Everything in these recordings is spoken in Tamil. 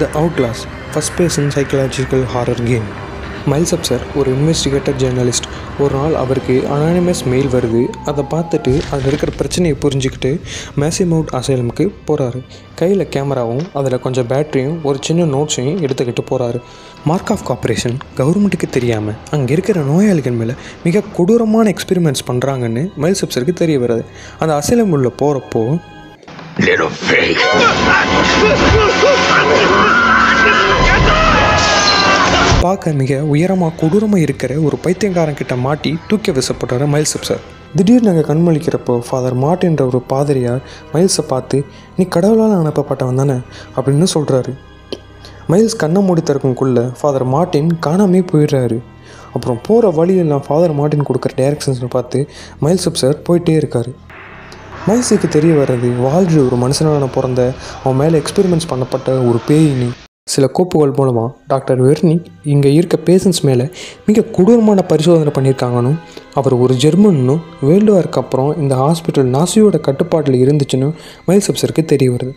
The Outlast, first-person psychological horror game. Miles Afsar ஒரு இன்வெஸ்டிகேட்டர் ஜேர்னலிஸ்ட். ஒரு நாள் அவருக்கு அனானிமஸ் மெயில் வருது. அதை பார்த்துட்டு அதில் இருக்கிற பிரச்சனையை புரிஞ்சுக்கிட்டு மேசிமவுட் அசைலமுக்கு போகிறாரு. கையில் கேமராவும் அதில் கொஞ்சம் பேட்டரியும் ஒரு சின்ன நோட்ஸையும் எடுத்துக்கிட்டு போகிறாரு. மார்க் ஆஃப் கார்பரேஷன் கவர்மெண்ட்டுக்கு தெரியாமல் அங்கே இருக்கிற நோயாளிகள் மேலே மிக கொடூரமான எக்ஸ்பெரிமெண்ட்ஸ் பண்ணுறாங்கன்னு மைல்ஸ் அப்சருக்கு தெரிய வருது. அந்த அசைலம் உள்ள போகிறப்போ பார்க்க மிக உயரமாக கொடூரமாக இருக்கிற ஒரு பைத்தியங்காரன் கிட்ட மாட்டி தூக்கி வீசப்படுறாரு மைல்ஸ் அப்சர். திடீர்னு நாங்கள் கண்மொழிக்கிறப்போ ஃபாதர் மார்ட்டின்ற ஒரு பாதிரியார் மைல்ஸை பார்த்து, நீ கடவுளால் அனுப்பப்பட்டவன் தானே அப்படின்னு சொல்கிறாரு. மைல்ஸ் கண்ணை மூடி திறக்கும்குள்ளே ஃபாதர் மார்ட்டின் காணாமே போயிடுறாரு. அப்புறம் போகிற வழியெல்லாம் ஃபாதர் மார்ட்டின் கொடுக்குற டைரக்ஷன்ஸை பார்த்து மைல்ஸ் அப்சர் போயிட்டே இருக்கார். மைல்ஸுக்கு தெரிய வர்றது வால்ட்ரி ஒரு மனுஷனான பிறந்த அவன் மேலே எக்ஸ்பெரிமெண்ட்ஸ் பண்ணப்பட்ட ஒரு பேயினி. சில கோப்புகள் மூலமாக டாக்டர் வெர்னிக் இங்கே இருக்க பேஷண்ட்ஸ் மேலே மிக கொடூரமான பரிசோதனை பண்ணியிருக்காங்கன்னு, அவர் ஒரு ஜெர்மனும் வேர்ல்டு வாருக்கு அப்புறம் இந்த ஹாஸ்பிட்டல் நாசியோட கட்டுப்பாட்டில் இருந்துச்சுன்னு மைல்ஸ் அப்சருக்கு தெரிய வருது.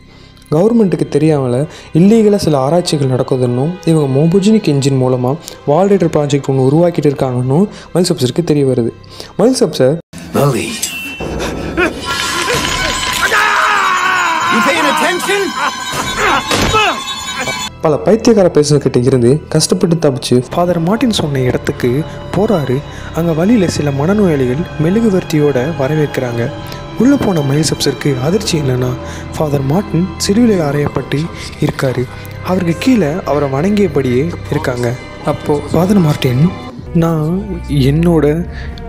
கவர்மெண்ட்டுக்கு தெரியாமல் இல்லீகலாக சில ஆராய்ச்சிகள் நடக்குதுன்னும், இவங்க மோபோஜெனிக் இன்ஜின் மூலமாக வால்ரைடர் ப்ராஜெக்ட் ஒன்று உருவாக்கிட்டு இருக்காங்கன்னு மைல்ஸ் அப்சருக்கு தெரிய வருது. மைல்ஸ் அப்சர் பல பைத்தியக்கார பேசுகிட்ட இருந்து கஷ்டப்பட்டு தப்பிச்சு ஃபாதர் மார்ட்டின் சொன்ன இடத்துக்கு போகிறாரு. அங்கே வழியில் சில மனநோயாளிகள் மெழுகுவர்த்தியோட வரவேற்கிறாங்க. உள்ளே போன மைல்ஸ் அப்சருக்கு அதிர்ச்சி என்னென்னா, ஃபாதர் மார்ட்டின் சிலுவையில் அறையப்பட்டு இருக்கார். அவருக்கு கீழே அவரை வணங்கியபடியே இருக்காங்க. அப்போது ஃபாதர் மார்ட்டின், நான் என்னோட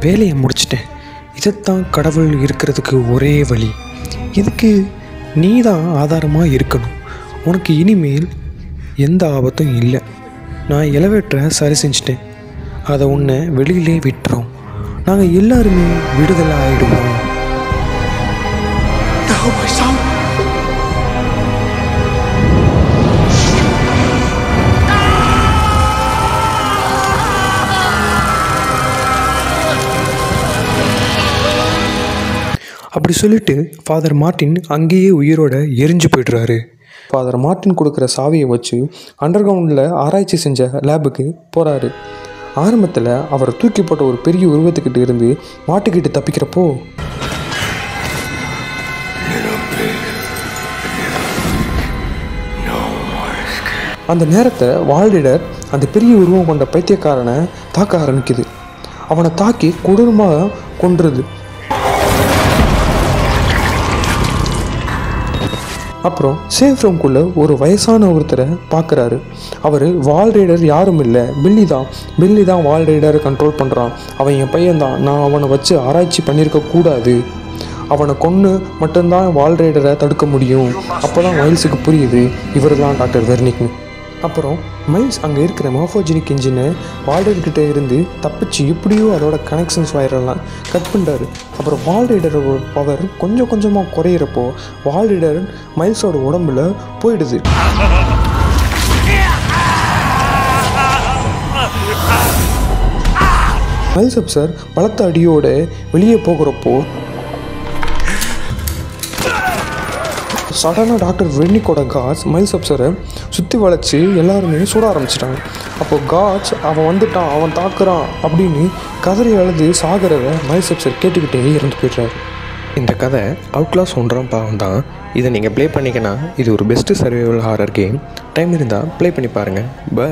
வேலையை முடிச்சிட்டேன். இதைத்தான் கடவுள் இருக்கிறதுக்கு ஒரே வழி. இதுக்கு நீ தான் ஆதாரமாக இருக்கணும். உனக்கு இனிமேல் எந்த ஆபத்தும் இல்லை. நான் எலவேட்டரை சரி செஞ்சிட்டேன். அதை உன்னை வெளியிலே விட்டுறோம். நாங்கள் எல்லாருமே விடுதலை ஆகிடுவோம். அப்படி சொல்லிட்டு ஃபாதர் மார்ட்டின் அங்கேயே உயிரோட எரிஞ்சு போய்ட்றாரு. ஃபாதர் மார்ட்டின் கொடுக்குற சாவியை வச்சு அண்டர் கிரவுண்டில் ஆராய்ச்சி செஞ்ச லேபுக்கு போகிறாரு. ஆரம்பத்தில் அவரை தூக்கி போட்ட ஒரு பெரிய உருவத்துக்கிட்ட இருந்து மாட்டுக்கிட்டு தப்பிக்கிறப்போ அந்த நேரத்தை வால்ரைடர் அந்த பெரிய உருவம் கொண்ட பைத்தியக்காரனை தாக்க ஆரம்பிக்குது. அவனை தாக்கி கொடூரமாக கொன்றுது. அப்புறம் சேஃப் ரூம்குள்ளே ஒரு வயசான ஒருத்தரை பார்க்குறாரு. அவர் வால்ரைடர் யாரும் இல்லை, பில்லி தான் வால்ரைடரை கண்ட்ரோல் பண்ணுறான். அவன் என் பையன்தான். நான் அவனை வச்சு ஆராய்ச்சி பண்ணியிருக்கக்கூடாது. அவனை கொன்று மட்டும்தான் வால்ரைடரை தடுக்க முடியும். அப்போ தான் மைல்ஸுக்கு புரியுது இவர் தான் டாக்டர் வெர்னிக்னு. அப்புறம் மைல்ஸ் அங்கே இருக்கிற மோபோஜெனிக் இன்ஜினை வால்ரைடர்கிட்ட இருந்து தப்பிச்சு எப்படியோ அதோட கனெக்ஷன்ஸ் வயரெல்லாம் கட் பண்ணுறாரு. அப்புறம் வால்ரைடரோட பவர் கொஞ்சம் கொஞ்சமாக குறையிறப்போ வால்ரைடர் மைல்ஸோட உடம்புல போயிடுது. மைல்ஸ் அப்சர் பலத்த அடியோட வெளியே போகிறப்போ சடனாக டாக்டர் வெர்னிக்கோட காட்ஸ் மைல்ஸ் அப்சரை சுற்றி வளைச்சி எல்லாருமே சுட ஆரம்பிச்சிட்டாங்க. அப்போது காட்ஸ் அவன் வந்துட்டான், அவன் தாக்குறான் அப்படின்னு கதறி அழுது சாகிறத மைல்ஸ் அப்சர் கேட்டுக்கிட்டே இறந்து போய்ட்றாரு. இந்த கதை அவுட்லாஸ் 1ஆம் பாகம் தான். இதை நீங்கள் ப்ளே பண்ணிங்கன்னா இது ஒரு best survival horror game. Time இருந்தால் ப்ளே பண்ணி பாருங்கள். பை.